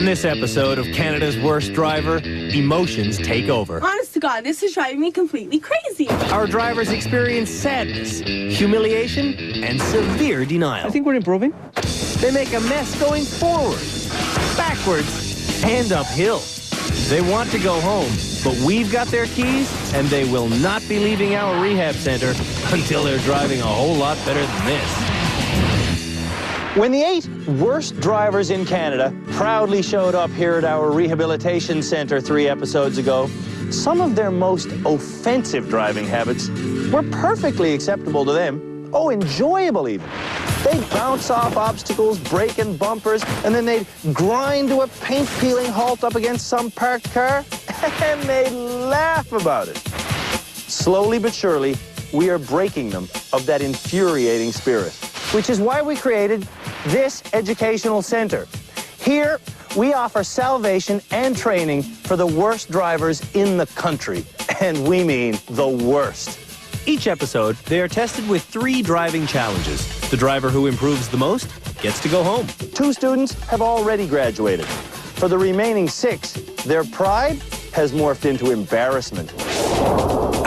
this episode of Canada's Worst Driver, emotions take over. Honest to God, this is driving me completely crazy. Our drivers experience sadness, humiliation, and severe denial. I think we're improving. They make a mess going forward, backwards, and uphill. They want to go home, but we've got their keys, and they will not be leaving our rehab center until they're driving a whole lot better than this. When the 8 worst drivers in Canada proudly showed up here at our rehabilitation center 3 episodes ago, some of their most offensive driving habits were perfectly acceptable to them. Oh, enjoyable even. They'd bounce off obstacles, breaking bumpers, and then they'd grind to a paint-peeling halt up against some parked car, and they'd laugh about it. Slowly but surely, we are breaking them of that infuriating spirit, which is why we created this educational center. Here, we offer salvation and training for the worst drivers in the country, and we mean the worst. Each episode, they are tested with 3 driving challenges. The driver who improves the most gets to go home. 2 students have already graduated. For the remaining 6, their pride has morphed into embarrassment.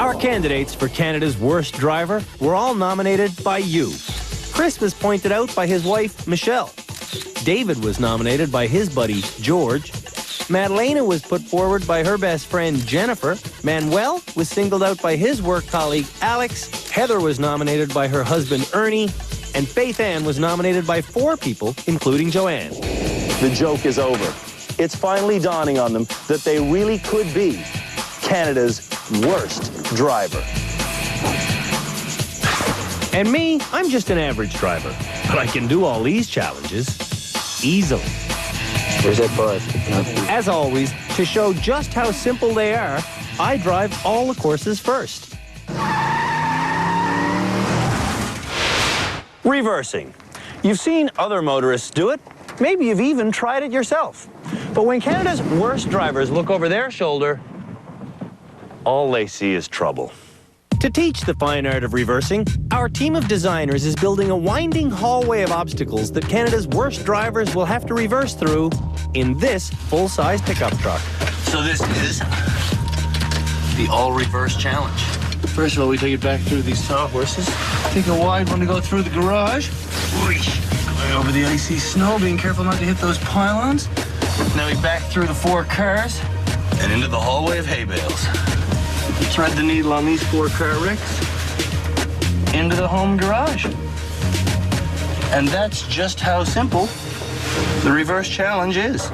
Our candidates for Canada's Worst Driver were all nominated by you. Chris was pointed out by his wife, Michelle. David was nominated by his buddy, George. Madalena was put forward by her best friend, Jennifer. Manuel was singled out by his work colleague, Alex. Heather was nominated by her husband, Ernie. And Faith Ann was nominated by 4 people, including Joanne. The joke is over. It's finally dawning on them that they really could be Canada's worst driver. And me, I'm just an average driver. But I can do all these challenges easily. Where's that bud? As always, to show just how simple they are, I drive all the courses first. Reversing. You've seen other motorists do it. Maybe you've even tried it yourself. But when Canada's worst drivers look over their shoulder, all they see is trouble. To teach the fine art of reversing, our team of designers is building a winding hallway of obstacles that Canada's worst drivers will have to reverse through in this full-size pickup truck. So this is the all-reverse challenge. First of all, we take it back through these tall horses. Take a wide one to go through the garage. Whoosh. Going over the icy snow, being careful not to hit those pylons. Now we back through the 4 cars and into the hallway of hay bales. We thread the needle on these 4 car ricks into the home garage. And that's just how simple the reverse challenge is.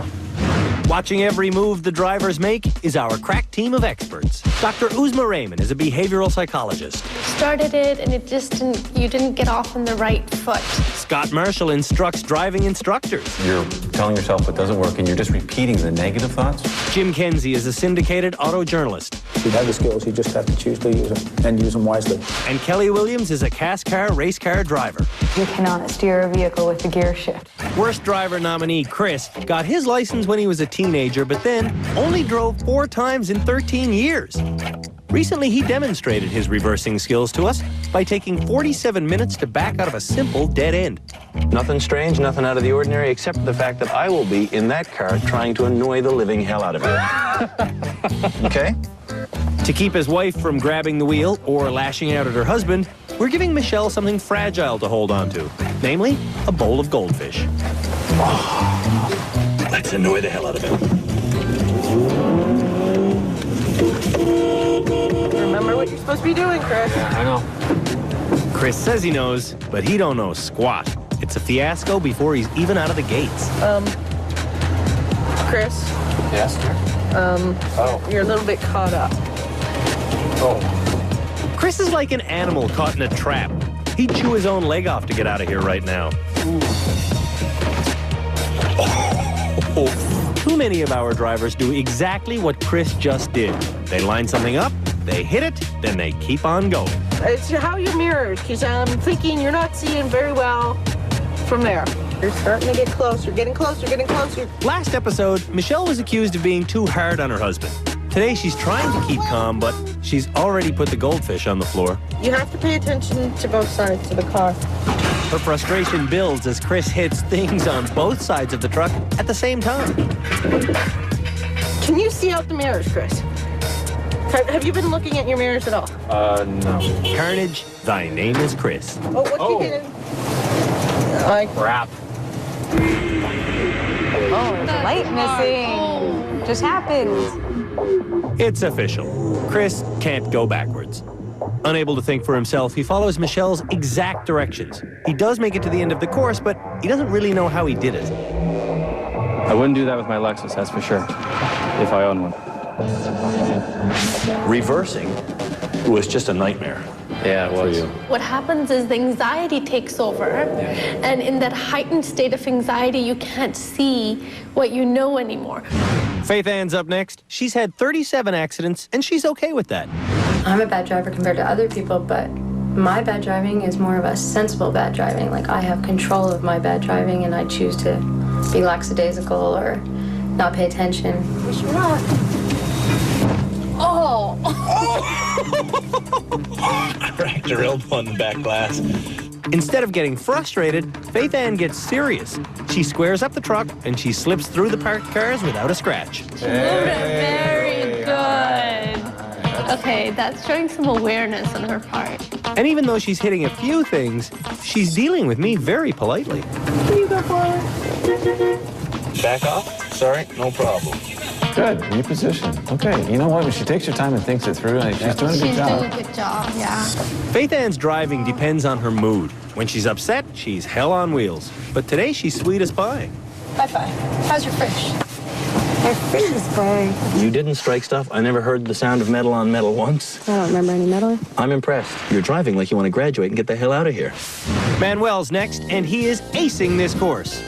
Watching every move the drivers make is our crack team of experts. Dr. Uzma Raymond is a behavioral psychologist. Started it and you didn't get off on the right foot. Scott Marshall instructs driving instructors. You're telling yourself what doesn't work and you're just repeating the negative thoughts. Jim Kenzie is a syndicated auto journalist. You have the skills, you just have to choose to use them and use them wisely. And Kelly Williams is a CASCAR race car driver. You cannot steer a vehicle with a gear shift. Worst driver nominee Chris got his license when he was a teenager, but then only drove 4 times in 13 years. Recently, he demonstrated his reversing skills to us by taking 47 minutes to back out of a simple dead end. Nothing strange, nothing out of the ordinary, except for the fact that I will be in that car trying to annoy the living hell out of you. Okay? To keep his wife from grabbing the wheel or lashing out at her husband, we're giving Michelle something fragile to hold on to, namely a bowl of goldfish. Oh, let's annoy the hell out of him. Remember what you're supposed to be doing, Chris. I know. Chris says he knows, but he don't know squat. It's a fiasco before he's even out of the gates. Chris, Yes? you're a little bit caught up. Oh. Chris is like an animal caught in a trap. He'd chew his own leg off to get out of here right now. Too many of our drivers do exactly what Chris just did. They line something up, they hit it, then they keep on going. It's how you're mirrored, because I'm thinking you're not seeing very well from there. You're starting to get closer, getting closer, getting closer. Last episode, Michelle was accused of being too hard on her husband. Today, she's trying to keep calm, but she's already put the goldfish on the floor. You have to pay attention to both sides of the car. Her frustration builds as Chris hits things on both sides of the truck at the same time. Can you see out the mirrors, Chris? Have you been looking at your mirrors at all? No. Carnage, thy name is Chris. Oh, what you hitting? Crap. Oh, there's a light missing. Just happened. It's official. Chris can't go backwards. Unable to think for himself, he follows Michelle's exact directions. He does make it to the end of the course, but he doesn't really know how he did it. I wouldn't do that with my Lexus, that's for sure. If I own one. Reversing was just a nightmare. Yeah, it was. What happens is the anxiety takes over. And in that heightened state of anxiety, you can't see what you know anymore. Faith Ann's up next. She's had 37 accidents, and she's okay with that. I'm a bad driver compared to other people, but my bad driving is more of a sensible bad driving. Like, I have control of my bad driving, and I choose to be lackadaisical or not pay attention. Wish you luck. Oh! Cracked her elbow on the back glass. Instead of getting frustrated, Faith Ann gets serious. She squares up the truck, and she slips through the parked cars without a scratch. Very good. Okay, that's showing some awareness on her part. And even though she's hitting a few things, she's dealing with me very politely. Can you go forward? Back off? Sorry, no problem. Good, new position. Okay, you know what? When she takes her time and thinks it through, she's doing a good job. She's doing a good job, yeah. Faith Ann's driving depends on her mood. When she's upset, she's hell on wheels. But today, she's sweet as pie. Bye-bye. How's your fish? My fish is fine. You didn't strike stuff? I never heard the sound of metal on metal once. I don't remember any metal. I'm impressed. You're driving like you want to graduate and get the hell out of here. Manuel's next, and he is acing this course.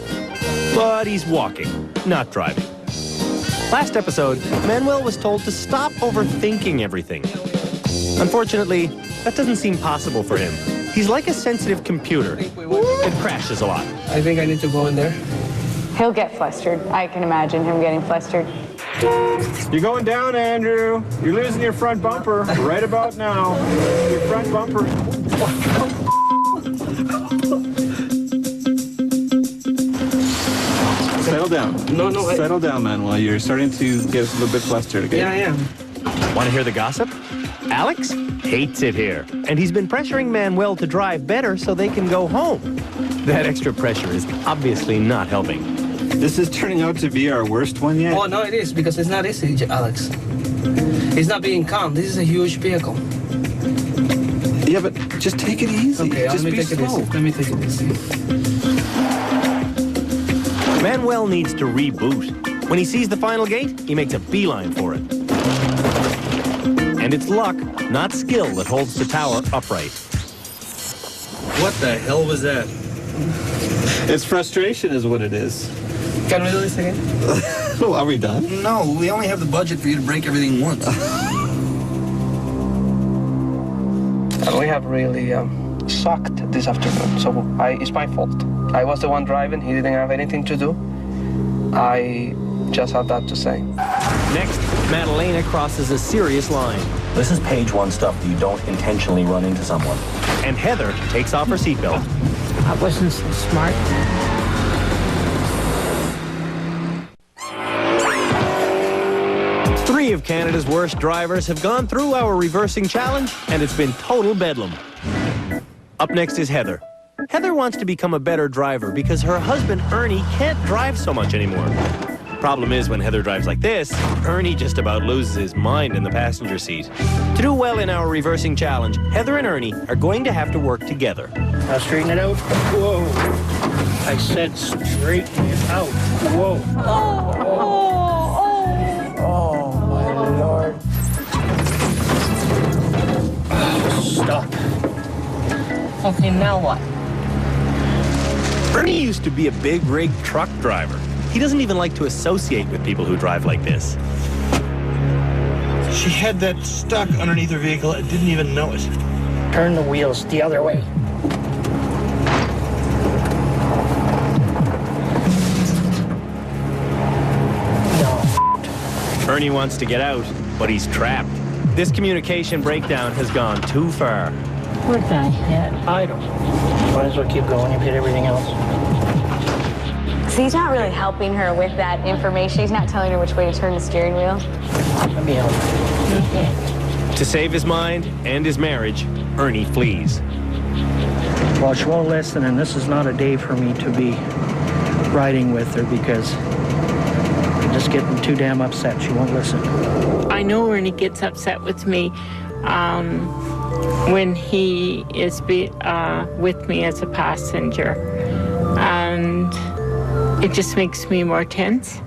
But he's walking, not driving. Last episode, Manuel was told to stop overthinking everything. Unfortunately, that doesn't seem possible for him. He's like a sensitive computer. It crashes a lot. I think I need to go in there. He'll get flustered. I can imagine him getting flustered. You're going down, Andrew. You're losing your front bumper right about now. Your front bumper. Settle down. No, Settle down, Manuel. You're starting to get a little bit flustered again. Yeah, I am. Want to hear the gossip? Alex hates it here, and he's been pressuring Manuel to drive better so they can go home. That extra pressure is obviously not helping. This is turning out to be our worst one yet. Oh, no, it is, because it's not easy, Alex. He's not being calm. This is a huge vehicle. Yeah, but just take it easy. Okay, just let me be take it slow. easy. Let me take it easy. Manuel needs to reboot. When he sees the final gate, he makes a beeline for it. And it's luck, not skill, that holds the tower upright. What the hell was that? It's frustration is what it is. Can we do this again? Well, are we done? No, we only have the budget for you to break everything once. We have really sucked this afternoon, so it's my fault. I was the one driving, he didn't have anything to do. I just have that to say. Next, Madalena crosses a serious line. This is page one stuff that you don't intentionally run into someone. And Heather takes off her seatbelt. I wasn't so smart. Three of Canada's worst drivers have gone through our reversing challenge, and it's been total bedlam. Up next is Heather. Heather wants to become a better driver because her husband, Ernie, can't drive so much anymore. Problem is, when Heather drives like this, Ernie just about loses his mind in the passenger seat. To do well in our reversing challenge, Heather and Ernie are going to have to work together. Now straighten it out. Whoa. I said straighten it out. Whoa. Oh, my Lord. Stop. Okay, now what? Ernie used to be a big rig truck driver. He doesn't even like to associate with people who drive like this. She had that stuck underneath her vehicle and didn't even know it. Turn the wheels the other way. No. Ernie wants to get out, but he's trapped. This communication breakdown has gone too far. What the heck? I don't know. Might as well keep going. You've hit everything else. So he's not really helping her with that information. He's not telling her which way to turn the steering wheel. Let me help. To save his mind and his marriage, Ernie flees. Well, she won't listen, and this is not a day for me to be riding with her because I'm just getting too damn upset. She won't listen. I know Ernie gets upset with me when he is with me as a passenger, and it just makes me more tense.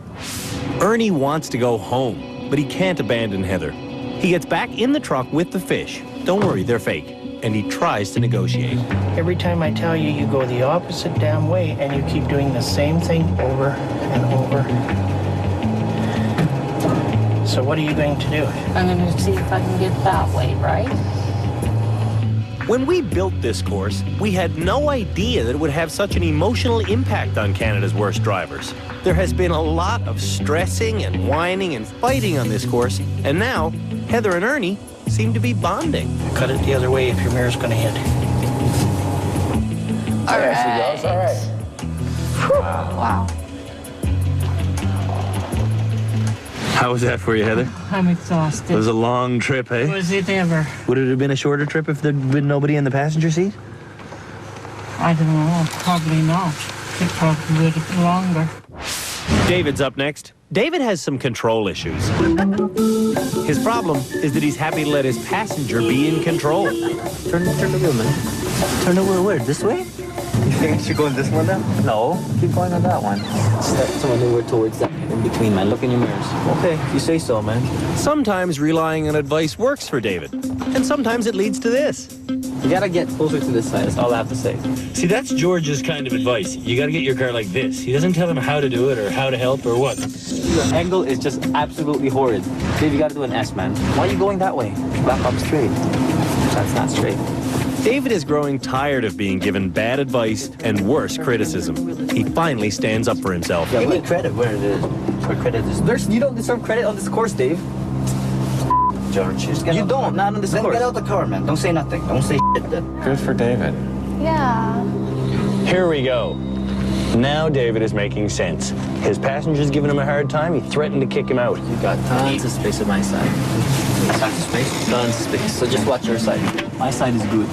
Ernie wants to go home, but he can't abandon Heather. He gets back in the truck with the fish. Don't worry, they're fake. And he tries to negotiate. Every time I tell you, you go the opposite damn way, and you keep doing the same thing over and over. So what are you going to do? I'm going to see if I can get that way, right? When we built this course, we had no idea that it would have such an emotional impact on Canada's worst drivers. There has been a lot of stressing and whining and fighting on this course, and now Heather and Ernie seem to be bonding. Cut it the other way if your mirror's going to hit. All right. There she goes. All right. Wow. How was that for you, Heather? I'm exhausted. It was a long trip, eh? Was it ever? Would it have been a shorter trip if there'd been nobody in the passenger seat? I don't know. Probably not. It probably would have been longer. David's up next. David has some control issues. His problem is that he's happy to let his passenger be in control. Turn the wheel, man. Turn the wheel where? This way? You think I should go in this one now? No, keep going on that one. Step some maneuver towards that in between, man. Look in your mirrors. Okay, you say so, man. Sometimes relying on advice works for David, and sometimes it leads to this. You gotta get closer to this side, that's all I have to say. See, that's George's kind of advice. You gotta get your car like this. He doesn't tell him how to do it or how to help or what. The angle is just absolutely horrid. Dave, you gotta do an S, man. Why are you going that way? Back up straight. That's not straight. David is growing tired of being given bad advice and worse criticism. He finally stands up for himself. Yeah, give me credit where it is. Where credit is. You don't deserve credit on this course, Dave. George, you don't. Not on this course. Then get out the car, man. Don't say nothing. Don't say shit then. Good for David. Yeah. Here we go. Now David is making sense. His passenger's giving him a hard time. He threatened to kick him out. You got tons of space on my side. Tons of space? Tons of space. So just watch your side. My side is good.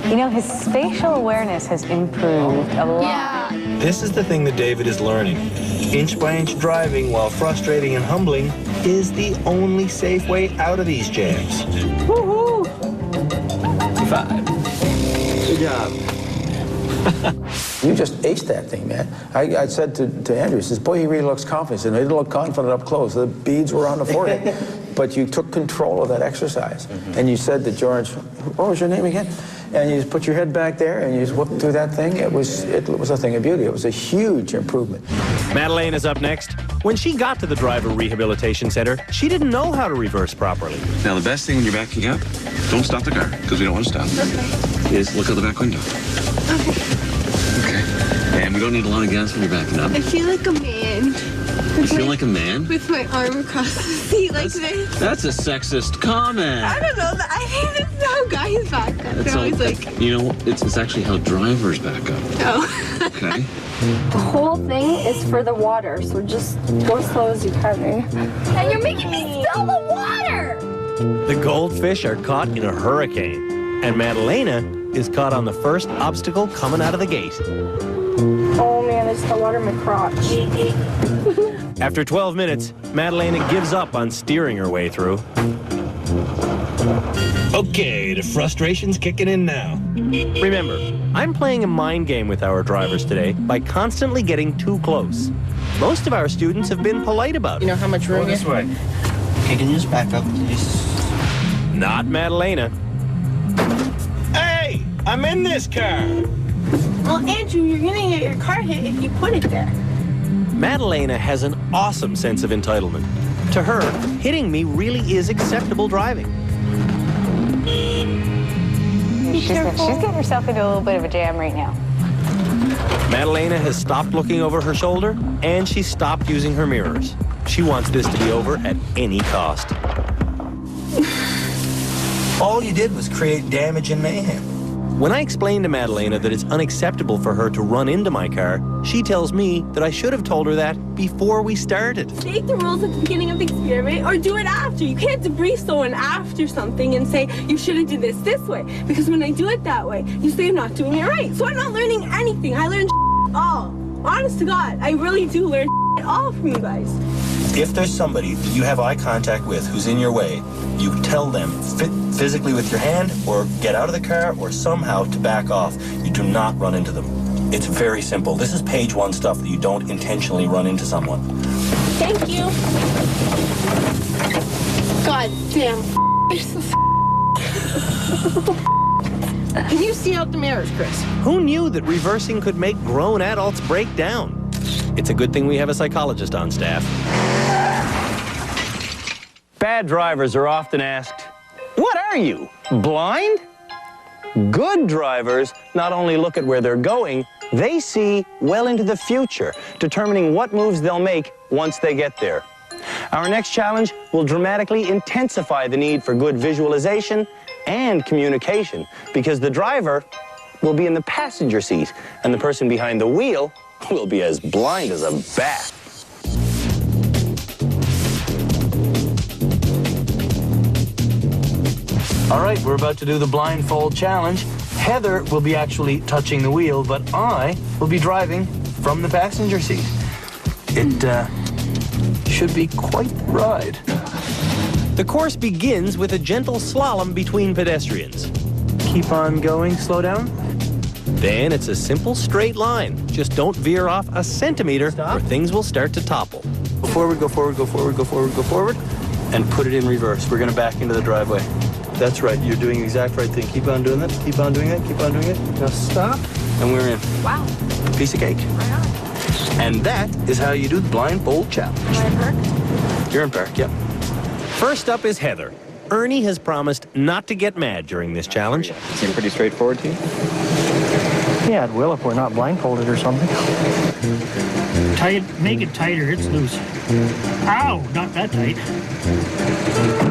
You know, his spatial awareness has improved a lot. Yeah. This is the thing that David is learning. Inch by inch driving, while frustrating and humbling, is the only safe way out of these jams. Woohoo! 5. Good job. You just aced that thing, man. I said to Andrew, he says, boy, he really looks confident. He didn't look confident up close. The beads were on the forehead. But you took control of that exercise. And you said to George, what was your name again? And you just put your head back there and you just whooped through that thing. It was a thing of beauty. It was a huge improvement. Madeleine is up next. When she got to the Driver Rehabilitation Center, she didn't know how to reverse properly. Now, the best thing when you're backing up, don't stop the car, because we don't want to stop, is look out the back window. Okay. And we don't need a lot of gas when you're backing up. I feel like a man. You feel like a man? With my arm across the seat like this. That's a sexist comment. I don't know. I think that's how guys back up. They're always like... You know, it's actually how drivers back up. Oh. Okay. The whole thing is for the water, so just go as slow as you can. And you're making me spill the water! The goldfish are caught in a hurricane, and Madalena is caught on the first obstacle coming out of the gate. Oh man, it's the water in my crotch. After 12 minutes, Madalena gives up on steering her way through. Okay, the frustration's kicking in now. Remember, I'm playing a mind game with our drivers today by constantly getting too close. Most of our students have been polite about it. You know how much room This way. Okay, can you just back up, please? Not Madalena. Hey, I'm in this car. Well, Andrew, you're gonna get your car hit if you put it there. Madalena has an awesome sense of entitlement. To her, hitting me really is acceptable driving. She's getting herself into a little bit of a jam right now. Madalena has stopped looking over her shoulder, and she stopped using her mirrors. She wants this to be over at any cost. All you did was create damage and mayhem. When I explain to Madalena that it's unacceptable for her to run into my car, she tells me that I should have told her that before we started. Make the rules at the beginning of the experiment or do it after. You can't debrief someone after something and say, you shouldn't do this way. Because when I do it that way, you say I'm not doing it right. So I'm not learning anything. I learn all. Honest to God, I really do learn all from you guys. If there's somebody that you have eye contact with who's in your way, you tell them physically with your hand or get out of the car or somehow to back off. You do not run into them. It's very simple. This is page 1 stuff that you don't intentionally run into someone. Thank you. God damn. Can you see out the mirrors, Chris? Who knew that reversing could make grown adults break down? It's a good thing we have a psychologist on staff. Bad drivers are often asked, "What are you, blind?" Good drivers not only look at where they're going, they see well into the future, determining what moves they'll make once they get there. Our next challenge will dramatically intensify the need for good visualization and communication, because the driver will be in the passenger seat and the person behind the wheel will be as blind as a bat. All right, we're about to do the blindfold challenge. Heather will be actually touching the wheel, but I will be driving from the passenger seat. It should be quite the ride. The course begins with a gentle slalom between pedestrians. Keep on going, slow down. Then it's a simple straight line. Just don't veer off a centimeter or things will start to topple. Go forward, go forward, go forward, go forward, go forward, and put it in reverse. We're gonna back into the driveway. That's right, you're doing the exact right thing. Keep on doing that, keep on doing that, keep on doing it. Now stop, and we're in. Wow. Piece of cake. Right on. And that is how you do the blindfold challenge. Am I in park? You're in park, yep. First up is Heather. Ernie has promised not to get mad during this challenge. Seem pretty straightforward to you? Yeah, it will if we're not blindfolded or something. Tight, make it tighter, it's loose. Ow, not that tight.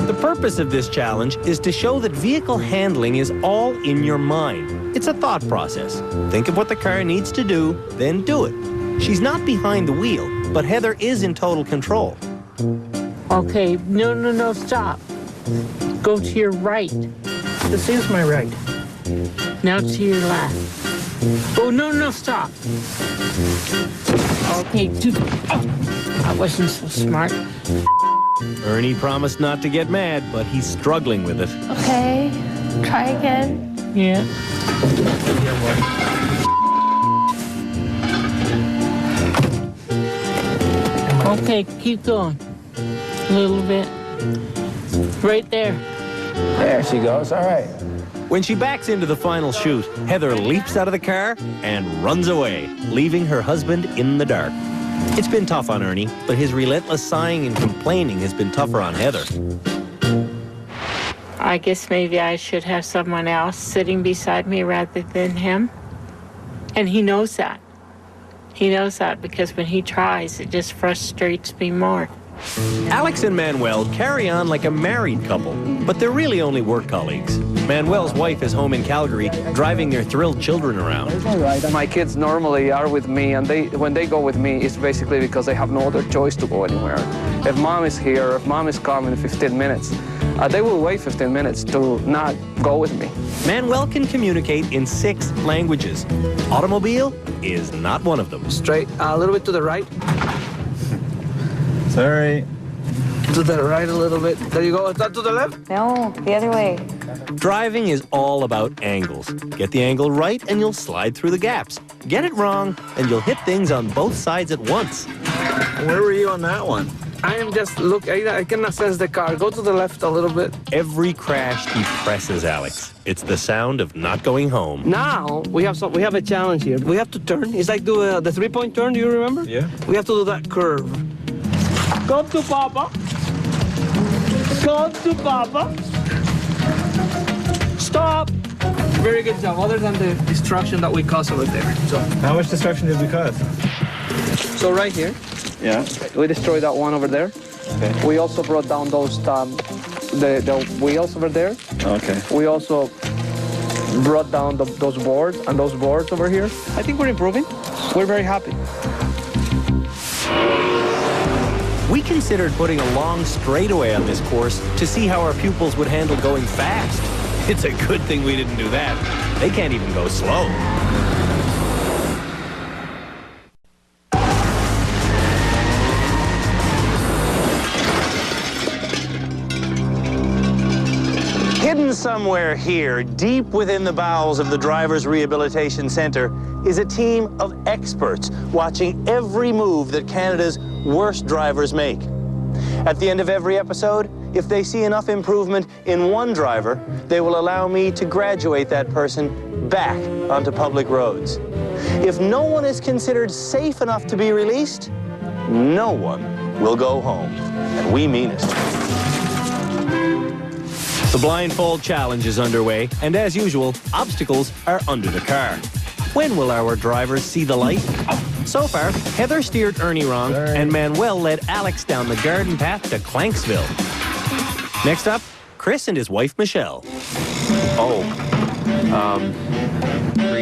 The purpose of this challenge is to show that vehicle handling is all in your mind. It's a thought process. Think of what the car needs to do, then do it. She's not behind the wheel, but Heather is in total control. Okay, no, stop. Go to your right. This is my right. Now to your left. Oh, no, stop. Okay, I wasn't so smart. Ernie promised not to get mad, but he's struggling with it. Okay, try again. Yeah. Okay, keep going. A little bit. Right there. There she goes, all right. When she backs into the final chute, Heather leaps out of the car and runs away, leaving her husband in the dark. It's been tough on Ernie, but his relentless sighing and complaining has been tougher on Heather. I guess maybe I should have someone else sitting beside me rather than him. And he knows that. He knows that because when he tries, it just frustrates me more. Alex and Manuel carry on like a married couple, but they're really only work colleagues. Manuel's wife is home in Calgary, driving their thrilled children around. My kids normally are with me, and when they go with me, it's basically because they have no other choice to go anywhere. If mom is here, if mom is coming in 15 minutes, they will wait 15 minutes to not go with me. Manuel can communicate in 6 languages. Automobile is not one of them. Straight, a little bit to the right. Sorry. To the right a little bit. There you go. Is that to the left? No, the other way. Driving is all about angles. Get the angle right and you'll slide through the gaps. Get it wrong and you'll hit things on both sides at once. Where were you on that one? I am just, look, I cannot sense the car. Go to the left a little bit. Every crash he presses Alex. It's the sound of not going home. Now, we have a challenge here. We have to turn. It's like do the 3-point turn, do you remember? Yeah. We have to do that curve. Go to Papa. Go to Papa. Stop. Very good job, other than the destruction that we caused over there. So, how much destruction did we cause? So right here. Yeah. We destroyed that one over there. Okay. We also brought down those the wheels over there. Okay. We also brought down those boards and those boards over here. I think we're improving. We're very happy. We considered putting a long straightaway on this course to see how our pupils would handle going fast. It's a good thing we didn't do that. They can't even go slow. Hidden somewhere here, deep within the bowels of the Drivers Rehabilitation Centre, is a team of experts watching every move that Canada's worst drivers make. At the end of every episode, if they see enough improvement in one driver, they will allow me to graduate that person back onto public roads. If no one is considered safe enough to be released, no one will go home. And we mean it. The blindfold challenge is underway, and as usual, obstacles are under the car. When will our drivers see the light? So far, Heather steered Ernie wrong, and Manuel led Alex down the garden path to Clanksville. Next up, Chris and his wife, Michelle.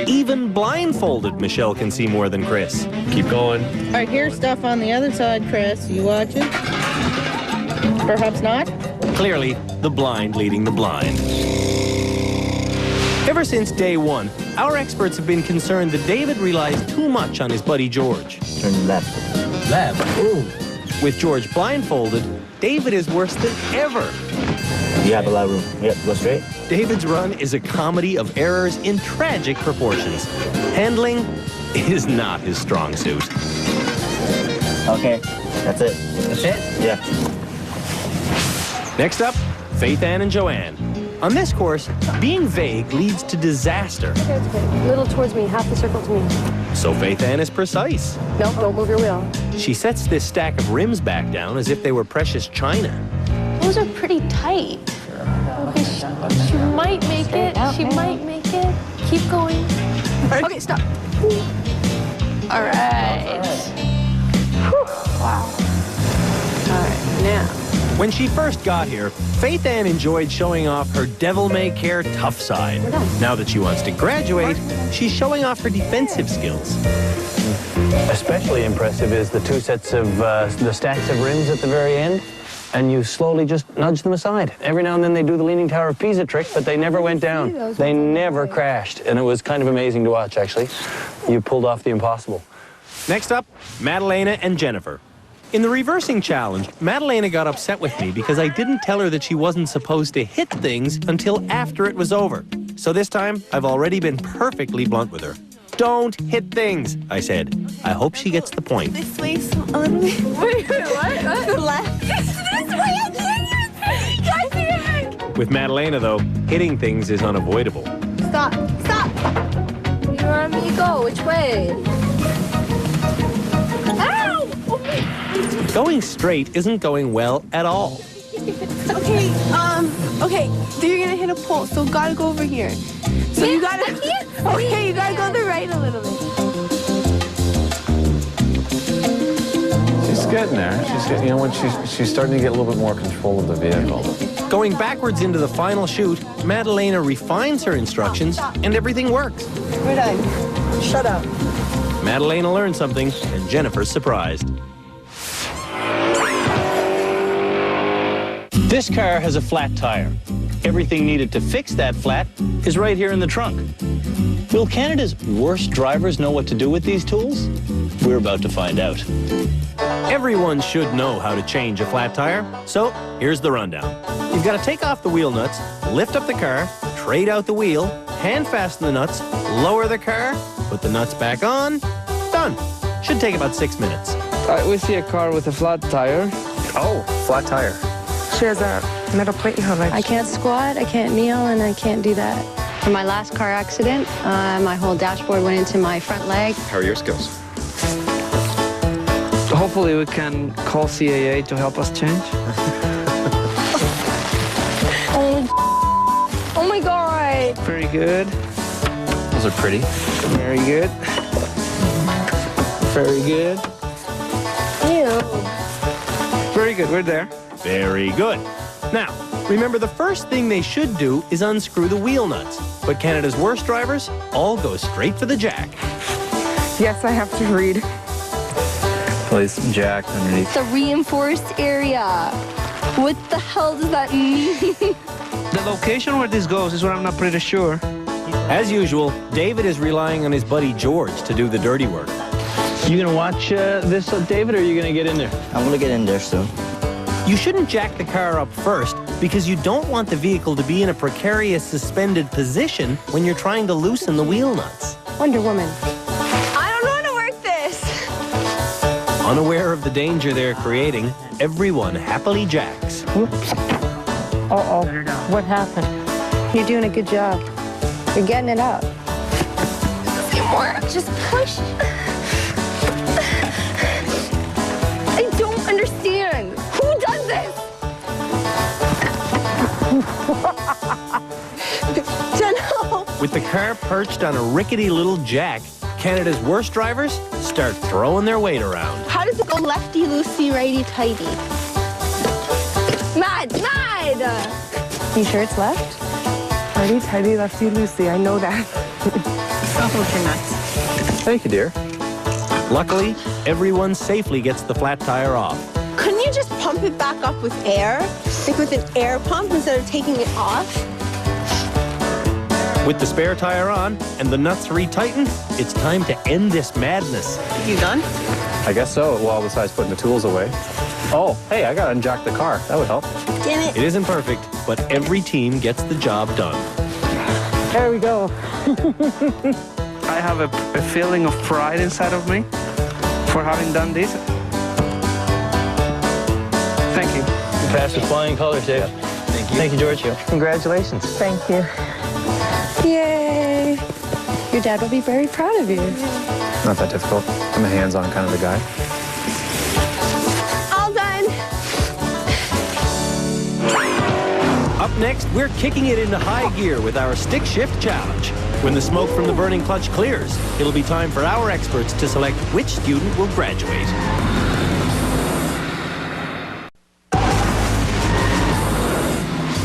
Even blindfolded, Michelle can see more than Chris. Keep going. All right, here's stuff on the other side, Chris. You watching? Perhaps not? Clearly, the blind leading the blind. Ever since day one, our experts have been concerned that David relies too much on his buddy George. Turn left. Left. Ooh. With George blindfolded, David is worse than ever. You have a lot of room. Yep, go straight. David's run is a comedy of errors in tragic proportions. Handling is not his strong suit. Okay, that's it. That's it? Yeah. Next up, Faith Ann and Joanne. On this course, being vague leads to disaster. Okay, it's okay. A little towards me, half the circle to me. So Faith Ann is precise. No, don't move your wheel. She sets this stack of rims back down as if they were precious china. Those are pretty tight. Okay, she might make it. She might make it. Keep going. Okay, stop. All right. Wow. All right, now. When she first got here, Faith Ann enjoyed showing off her devil-may-care tough side. Now that she wants to graduate, she's showing off her defensive skills. Especially impressive is the two sets of the stacks of rims at the very end, and you slowly just nudge them aside. Every now and then they do the Leaning Tower of Pisa trick, but they never went down. They never crashed, and it was kind of amazing to watch, actually. You pulled off the impossible. Next up, Madalena and Jennifer. In the reversing challenge, Madalena got upset with me because I didn't tell her that she wasn't supposed to hit things until after it was over. So this time, I've already been perfectly blunt with her. Don't hit things, I said. I hope she gets the point. This way, a little bit. Wait, what? The left. This way, I can't even. Guys, back. With Madalena, though, hitting things is unavoidable. Stop. Stop. You want me to go? Which way? Ow! Going straight isn't going well at all. Okay, okay, so you're gonna hit a pole, so gotta go over here. So you gotta, okay, you gotta go to the right a little bit. She's getting there. She's getting, you know what? She's starting to get a little bit more control of the vehicle. Going backwards into the final chute, Madalena refines her instructions, and everything works. We're done. Shut up. Madalena learned something, and Jennifer's surprised. This car has a flat tire. Everything needed to fix that flat is right here in the trunk. Will Canada's worst drivers know what to do with these tools? We're about to find out. Everyone should know how to change a flat tire, so here's the rundown. You've got to take off the wheel nuts, lift up the car, trade out the wheel, hand fasten the nuts, lower the car, put the nuts back on, done. Should take about 6 minutes. We see a car with a flat tire. Oh, flat tire. She has a metal plate in her leg. I can't squat, I can't kneel, and I can't do that. For my last car accident, my whole dashboard went into my front leg. How are your skills? Hopefully we can call CAA to help us change. Oh my God! Very good. Those are pretty. Very good. Very good. Ew. Very good, we're there. Very good. Now, Remember, the first thing they should do is unscrew the wheel nuts. But Canada's worst drivers all go straight for the jack. Yes, I have to read. Place jack underneath. The reinforced area. What the hell does that mean? The location where this goes is what I'm not pretty sure. As usual, David is relying on his buddy George to do the dirty work. You gonna watch this, David, or are you gonna get in there? I'm gonna get in there soon. You shouldn't jack the car up first because you don't want the vehicle to be in a precarious suspended position when you're trying to loosen the wheel nuts. Wonder Woman. I don't know how to work this. Unaware of the danger they're creating, everyone happily jacks. Whoops. Uh-oh. What happened? You're doing a good job. You're getting it up. More. Just push. I don't understand. Who does this? With the car perched on a rickety little jack, Canada's worst drivers start throwing their weight around. How does it go lefty-loosey, righty-tighty? Mad! You sure it's left? Righty tighty, lefty loosey. I know that. Stop looking nuts. Thank you, dear. Luckily, everyone safely gets the flat tire off. Couldn't you just pump it back up with air? Like with an air pump instead of taking it off? With the spare tire on and the nuts retightened, it's time to end this madness. You done? I guess so. Well, besides putting the tools away. Oh, hey, I gotta unjack the car. That would help. Damn it. It isn't perfect, but every team gets the job done. There we go. I have a feeling of pride inside of me for having done this. Thank you. You passed with flying colors, Dave. Thank you. Thank you, George. Congratulations. Thank you. Yay. Your dad will be very proud of you. Not that difficult. I'm a hands-on kind of a guy. All done. Up next, we're kicking it into high gear with our stick shift challenge. When the smoke from the burning clutch clears, it'll be time for our experts to select which student will graduate.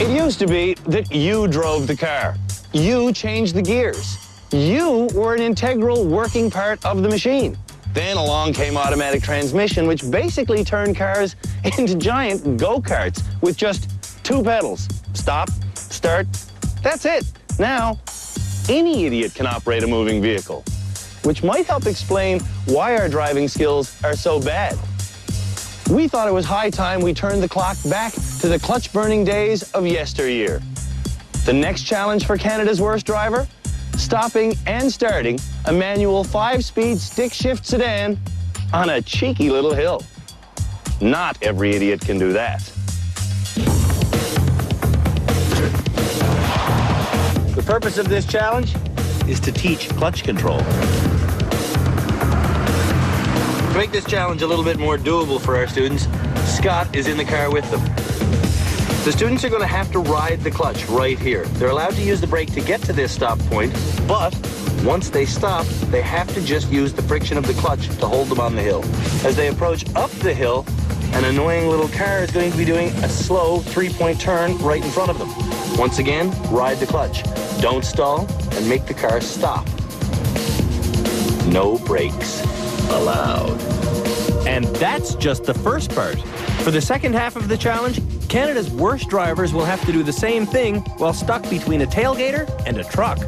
It used to be that you drove the car. You changed the gears. You were an integral working part of the machine. Then along came automatic transmission, which basically turned cars into giant go-karts with just 2 pedals. Stop, start, that's it. Now, any idiot can operate a moving vehicle, which might help explain why our driving skills are so bad. We thought it was high time we turned the clock back to the clutch-burning days of yesteryear. The next challenge for Canada's worst driver? Stopping and starting a manual 5-speed stick-shift sedan on a cheeky little hill. Not every idiot can do that. The purpose of this challenge is to teach clutch control. To make this challenge a little bit more doable for our students, Scott is in the car with them. The students are going to have to ride the clutch right here. They're allowed to use the brake to get to this stop point, but once they stop, they have to just use the friction of the clutch to hold them on the hill. As they approach up the hill, an annoying little car is going to be doing a slow 3-point turn right in front of them. Once again, ride the clutch. Don't stall, and make the car stop. No brakes allowed. And that's just the first part. For the second half of the challenge, Canada's worst drivers will have to do the same thing while stuck between a tailgater and a truck.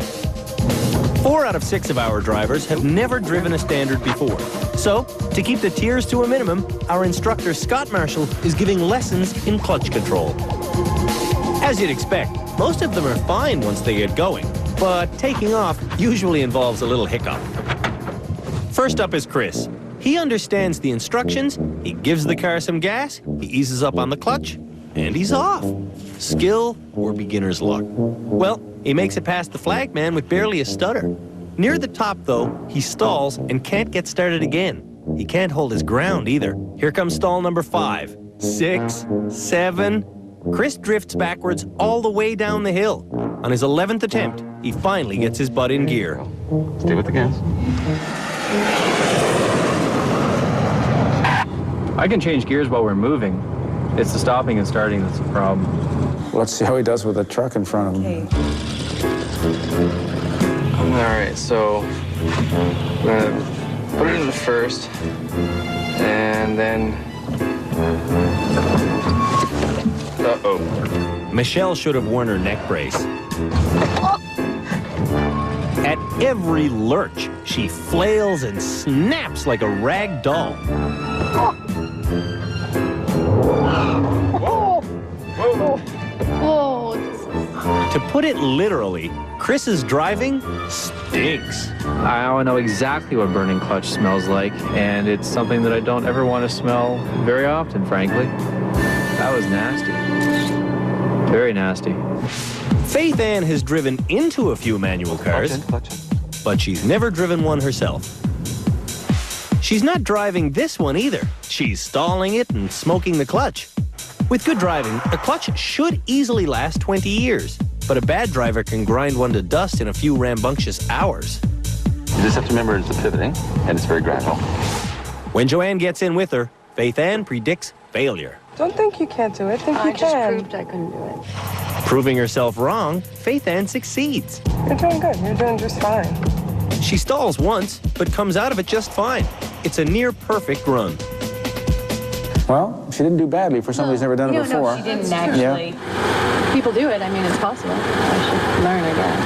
4 out of 6 of our drivers have never driven a standard before. So, to keep the tears to a minimum, our instructor Scott Marshall is giving lessons in clutch control. As you'd expect, most of them are fine once they get going, but taking off usually involves a little hiccup. First up is Chris. He understands the instructions, he gives the car some gas, he eases up on the clutch, and he's off. Skill or beginner's luck? Well, he makes it past the flagman with barely a stutter. Near the top, though, he stalls and can't get started again. He can't hold his ground either. Here comes stall number 5, 6, 7. Chris drifts backwards all the way down the hill. On his 11th attempt, he finally gets his butt in gear. Stay with the gas. I can change gears while we're moving. It's the stopping and starting that's the problem. Let's see how he does with the truck in front of him. All right, so I'm gonna put it in the first, and then. Uh-oh. Michelle should have worn her neck brace. At every lurch, she flails and snaps like a rag doll. Whoa. To put it literally, Chris's driving stinks. I know exactly what burning clutch smells like, and it's something that I don't ever want to smell very often, frankly. That was nasty. Very nasty. Faith Ann has driven into a few manual cars, but she's never driven one herself. She's not driving this one either. She's stalling it and smoking the clutch. With good driving, a clutch should easily last 20 years, but a bad driver can grind one to dust in a few rambunctious hours. You just have to remember it's a pivoting, and it's very gradual. When Joanne gets in with her, Faith Ann predicts failure. Don't think you can't do it. Think you can. I just proved I couldn't do it. Proving herself wrong, Faith Ann succeeds. You're doing good. You're doing just fine. She stalls once, but comes out of it just fine. It's a near-perfect run. Well, she didn't do badly for somebody who's never done it before. No, she didn't actually. People do it. I mean, it's possible. I should learn, I guess.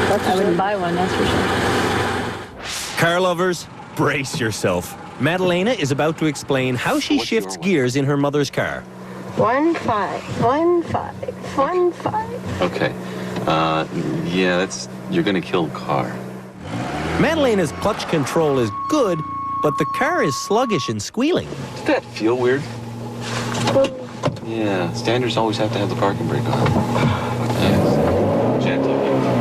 But I wouldn't buy one, that's for sure. Car lovers, brace yourself. Madalena is about to explain how she shifts gears in her mother's car. 1 5 1 5 1 5. Okay. Yeah, you're gonna kill the car. Madalena's clutch control is good, but the car is sluggish and squealing. Did that feel weird? Yeah, standards always have to have the parking brake on. Yes. Gentle.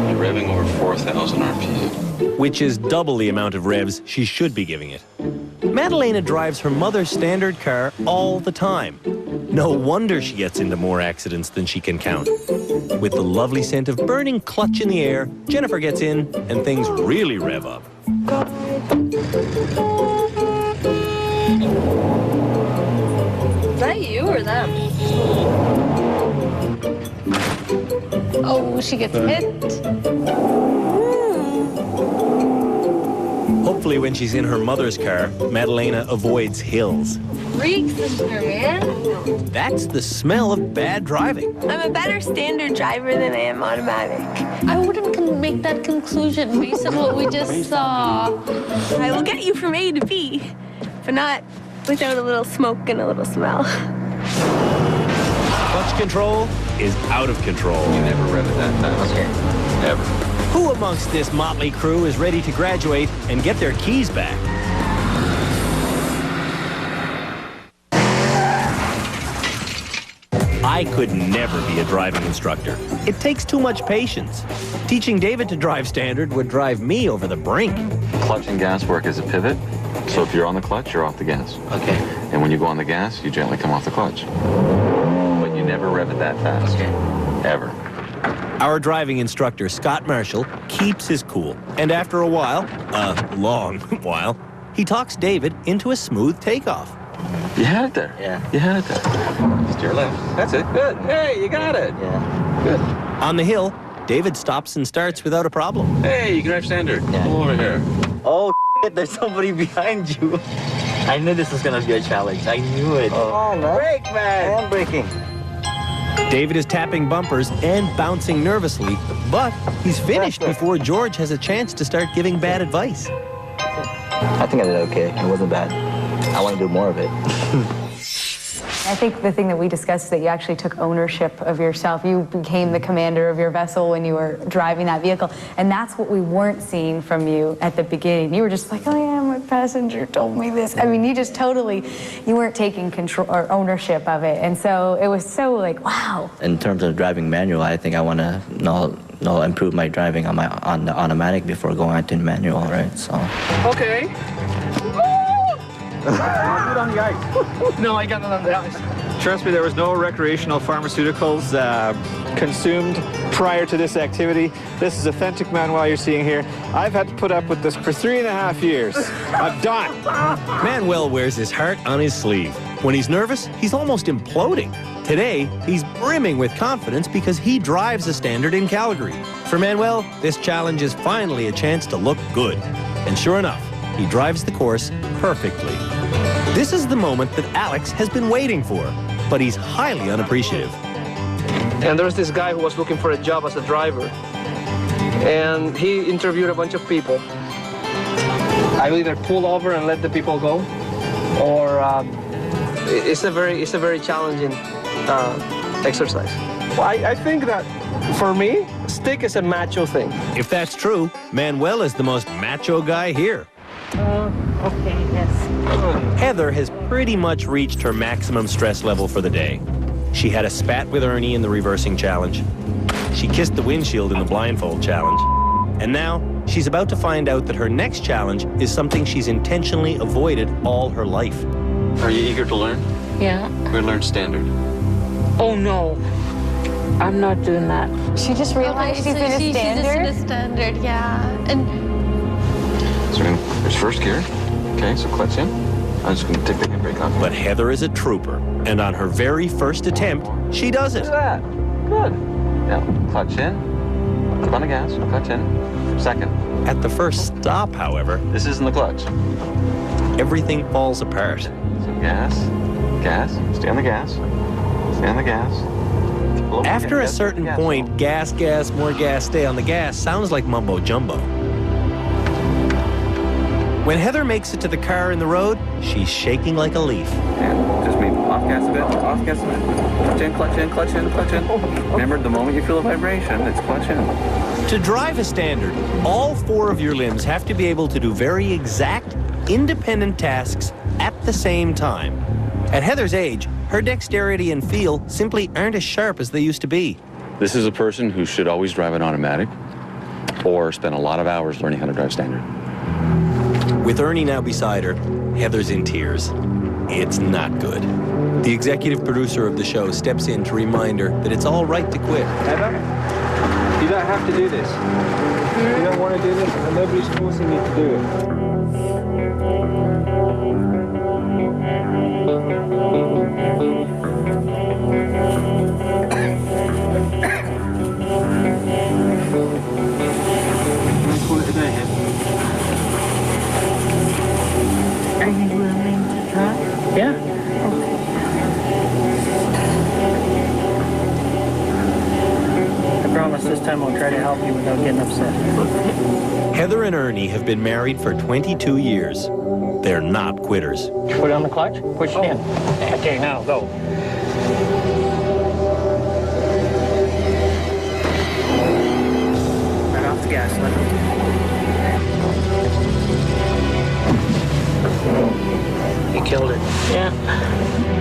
You're revving over 4,000 RPM. Which is double the amount of revs she should be giving it. Madalena drives her mother's standard car all the time. No wonder she gets into more accidents than she can count. With the lovely scent of burning clutch in the air, Jennifer gets in and things really rev up. Is that you or them? Oh, she gets hit. Hopefully when she's in her mother's car, Madalena avoids hills. Reek, sister, man. That's the smell of bad driving. I'm a better standard driver than I am automatic. I wouldn't make that conclusion based on what we just saw. I will get you from A to B, but not without a little smoke and a little smell. Clutch control is out of control. You never rev it that fast. Okay. Ever. Who amongst this motley crew is ready to graduate and get their keys back? I could never be a driving instructor. It takes too much patience. Teaching David to drive standard would drive me over the brink. Clutch and gas work as a pivot. So if you're on the clutch, you're off the gas. Okay. And when you go on the gas, you gently come off the clutch. But you never rev it that fast. Okay. Ever. Our driving instructor, Scott Marshall, keeps his cool. And after a while, a long while, he talks David into a smooth takeoff. You had it there. Yeah. You had it there. Steer left. That's it. Good. Hey, you got it. Yeah. Good. On the hill, David stops and starts without a problem. Hey, you can drive standard. Yeah. Come over here. Oh, shit, there's somebody behind you. I knew this was gonna be a challenge. I knew it. Oh, man. Brake, man. And braking. David is tapping bumpers and bouncing nervously, but he's finished before George has a chance to start giving bad advice. I think I did okay. It wasn't bad. I want to do more of it. I think the thing that we discussed is that you actually took ownership of yourself. You became the commander of your vessel when you were driving that vehicle. And that's what we weren't seeing from you at the beginning. You were just like, oh yeah, my passenger told me this. I mean, you just totally, you weren't taking control or ownership of it. And so it was so like, wow. In terms of driving manual, I think I want to improve my driving on the automatic before going on to manual, right? So. Okay. Put on the ice. No, I got it on the ice. Trust me, there was no recreational pharmaceuticals consumed prior to this activity. This is authentic Manuel you're seeing here. I've had to put up with this for 3.5 years. I'm done. Manuel wears his heart on his sleeve. When he's nervous, he's almost imploding. Today, he's brimming with confidence because he drives a standard in Calgary. For Manuel, this challenge is finally a chance to look good. And sure enough, he drives the course perfectly. This is the moment that Alex has been waiting for, but he's highly unappreciative. And there's this guy who was looking for a job as a driver. And he interviewed a bunch of people. I will either pull over and let the people go, or it's a very challenging exercise. Well, I think that for me, stick is a macho thing. If that's true, Manuel is the most macho guy here. Okay, yes. Heather has pretty much reached her maximum stress level for the day. She had a spat with Ernie in the reversing challenge. She kissed the windshield in the blindfold challenge. And now, she's about to find out that her next challenge is something she's intentionally avoided all her life. Are you eager to learn? Yeah. We're going to learn standard. Oh, no. I'm not doing that. She just realized she's in a standard? She's in a standard, yeah. And So there's first gear. Okay, so clutch in. I'm just going to take the handbrake off. But Heather is a trooper, and on her very first attempt, she does it. Look at that. Good. Now, clutch in. Keep on the gas. Clutch in. Second. At the first stop, however, This isn't the clutch. everything falls apart. So gas. Gas. Stay on the gas. Stay on the gas. After a certain point, gas, gas, more gas, stay on the gas sounds like mumbo jumbo. When Heather makes it to the car in the road, she's shaking like a leaf. And just maybe off gas a bit, off gas a bit. Clutch in, clutch in, clutch in, clutch in. Remember, the moment you feel a vibration, it's clutch in. To drive a standard, all four of your limbs have to be able to do very exact, independent tasks at the same time. At Heather's age, her dexterity and feel simply aren't as sharp as they used to be. This is a person who should always drive an automatic or spend a lot of hours learning how to drive standard. With Ernie now beside her, Heather's in tears. It's not good. The executive producer of the show steps in to remind her that it's all right to quit. Heather, you don't have to do this. You don't want to do this, and nobody's forcing you to do it. Are you willing to try? Yeah. I promise this time I'll try to help you without getting upset. Heather and Ernie have been married for 22 years. They're not quitters. Put it on the clutch, push it in. Okay, now go. Right off the gas, let it. You killed it. Yeah.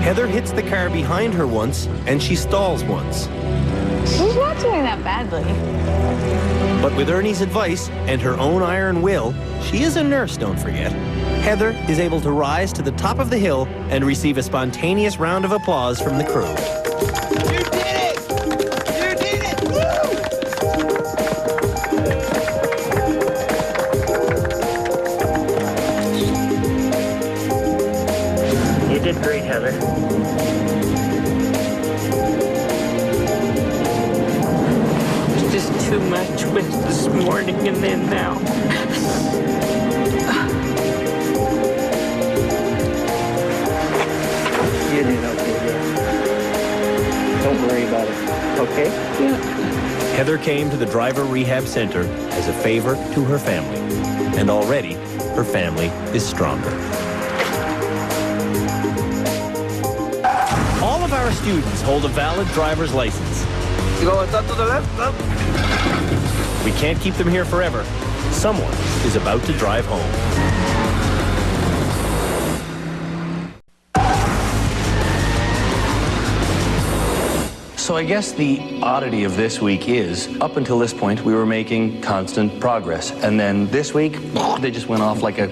Heather hits the car behind her once, and she stalls once. She's not doing that badly. But with Ernie's advice and her own iron will, she is a nurse, don't forget. Heather is able to rise to the top of the hill and receive a spontaneous round of applause from the crew. You did it! You did it! Woo! You did great, Heather. It's just too much with this morning and then now. You did okay, dear. Don't worry about it, okay? Yeah. Heather came to the driver rehab center as a favor to her family. And already, her family is stronger. All of our students hold a valid driver's license. You go to the left, left. We can't keep them here forever. Someone is about to drive home. So I guess the oddity of this week is, up until this point, we were making constant progress. And then this week, they just went off like a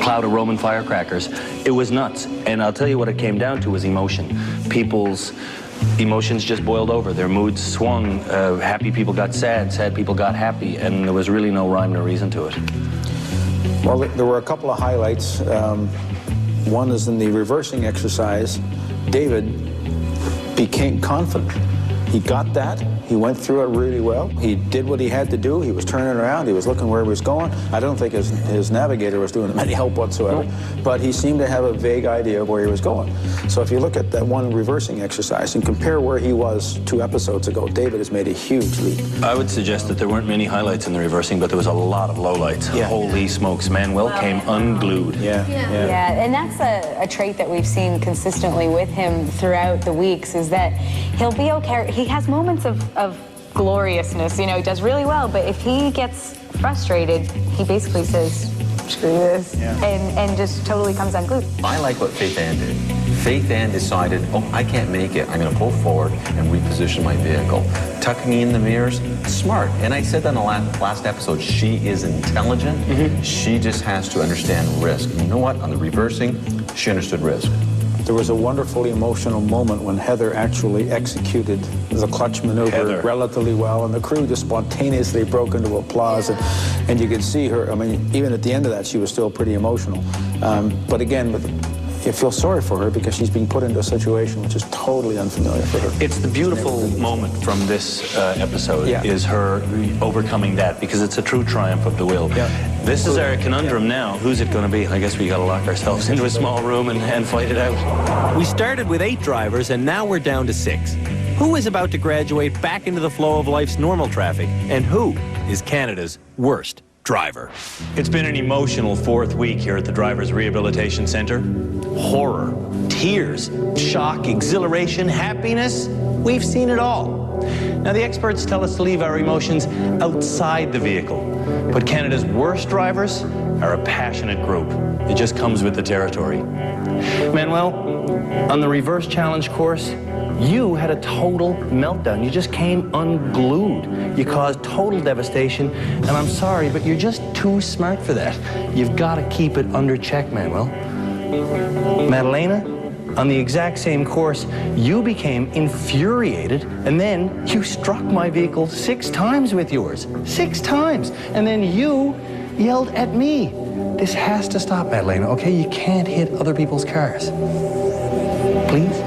cloud of Roman firecrackers. It was nuts. And I'll tell you what it came down to was emotion. People's emotions just boiled over. Their moods swung. Happy people got sad, sad people got happy, and there was really no rhyme or reason to it. Well, there were a couple of highlights. One is in the reversing exercise. David became confident. He got that. He went through it really well. He did what he had to do. He was turning around. He was looking where he was going. I don't think his navigator was doing him any help whatsoever, but he seemed to have a vague idea of where he was going. So if you look at that one reversing exercise and compare where he was 2 episodes ago, David has made a huge leap. I would suggest that there weren't many highlights in the reversing, but there was a lot of lowlights. Yeah. Holy smokes, Manuel came unglued. Yeah, and that's a trait that we've seen consistently with him throughout the weeks, is that he'll be okay. He has moments of gloriousness, you know, he does really well, but if he gets frustrated, he basically says, screw this, and just totally comes unglued. I like what Faith Ann did. Faith Ann decided, oh, I can't make it. I'm going to pull forward and reposition my vehicle. Tucking in the mirrors, smart. And I said that in the last episode, she is intelligent. She just has to understand risk. And you know what? On the reversing, she understood risk. There was a wonderfully emotional moment when Heather actually executed the clutch maneuver relatively well, and the crew just spontaneously broke into applause, and you could see her, I mean, even at the end of that, she was still pretty emotional. But again, you feel sorry for her because she's being put into a situation which is totally unfamiliar for her. It's the beautiful moment from this episode is her overcoming that, because it's a true triumph of the will. This is our conundrum now. Who's it going to be? I guess we got to lock ourselves into a small room and fight it out. We started with 8 drivers, and now we're down to 6. Who is about to graduate back into the flow of life's normal traffic, and who is Canada's worst driver? It's been an emotional 4th week here at the Drivers Rehabilitation Center. Horror, tears, shock, exhilaration, happiness. We've seen it all. Now, the experts tell us to leave our emotions outside the vehicle. But Canada's worst drivers are a passionate group. It just comes with the territory. Manuel, on the reverse challenge course, you had a total meltdown. You just came unglued. You caused total devastation, and I'm sorry, but you're just too smart for that. You've got to keep it under check, Manuel. Madalena, on the exact same course, you became infuriated, and then you struck my vehicle 6 times with yours. 6 times. And then you yelled at me. This has to stop, Madalena, okay? You can't hit other people's cars. Please?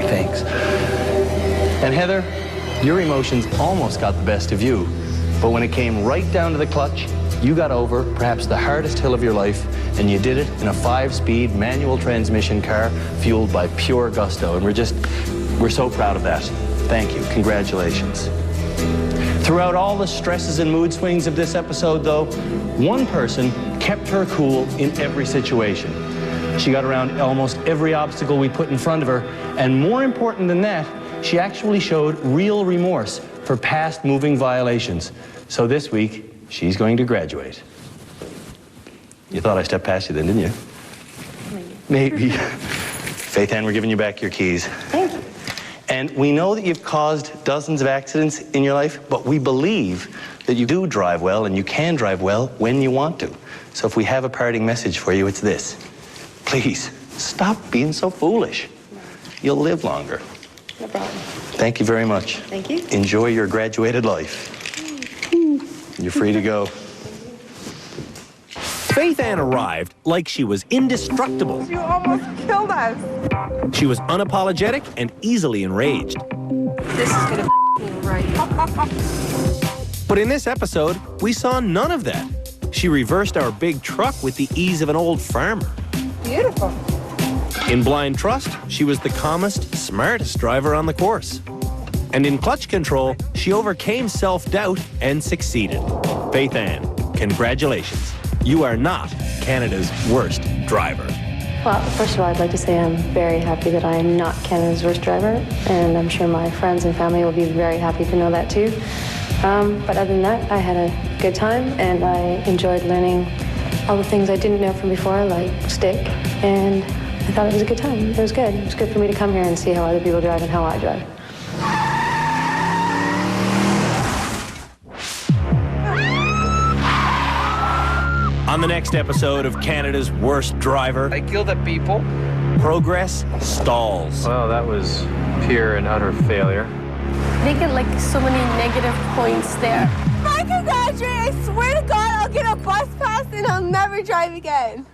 Thanks. And Heather, your emotions almost got the best of you, but when it came right down to the clutch, you got over perhaps the hardest hill of your life, and you did it in a 5-speed manual transmission car fueled by pure gusto, and we're so proud of that. Thank you. Congratulations. Throughout all the stresses and mood swings of this episode, though, one person kept her cool in every situation. She got around almost every obstacle we put in front of her, and more important than that, she actually showed real remorse for past moving violations. So this week, she's going to graduate. You thought I stepped past you then, didn't you? Maybe. Faith Ann, we're giving you back your keys. Thank you. And we know that you've caused dozens of accidents in your life, but we believe that you do drive well, and you can drive well when you want to. So if we have a parting message for you, it's this. Please, stop being so foolish. You'll live longer. No problem. Thank you very much. Thank you. Enjoy your graduated life. You're free to go. Faith Ann arrived like she was indestructible. You almost killed us. She was unapologetic and easily enraged. This is gonna be right. But in this episode, we saw none of that. She reversed our big truck with the ease of an old farmer. Beautiful. In blind trust, she was the calmest, smartest driver on the course. And in clutch control, she overcame self-doubt and succeeded. Faith Ann, congratulations. You are not Canada's worst driver. Well, first of all, I'd like to say I'm very happy that I am not Canada's worst driver, and I'm sure my friends and family will be very happy to know that too. But other than that, I had a good time, and I enjoyed learning all the things I didn't know from before, like stick, and I thought it was a good time. It was good. It was good for me to come here and see how other people drive and how I drive. On the next episode of Canada's Worst Driver, I kill the people. Progress stalls. Well, that was pure and utter failure. They get like so many negative points there. If I can graduate, I swear to God, I'll get a bus pass and I'll never drive again.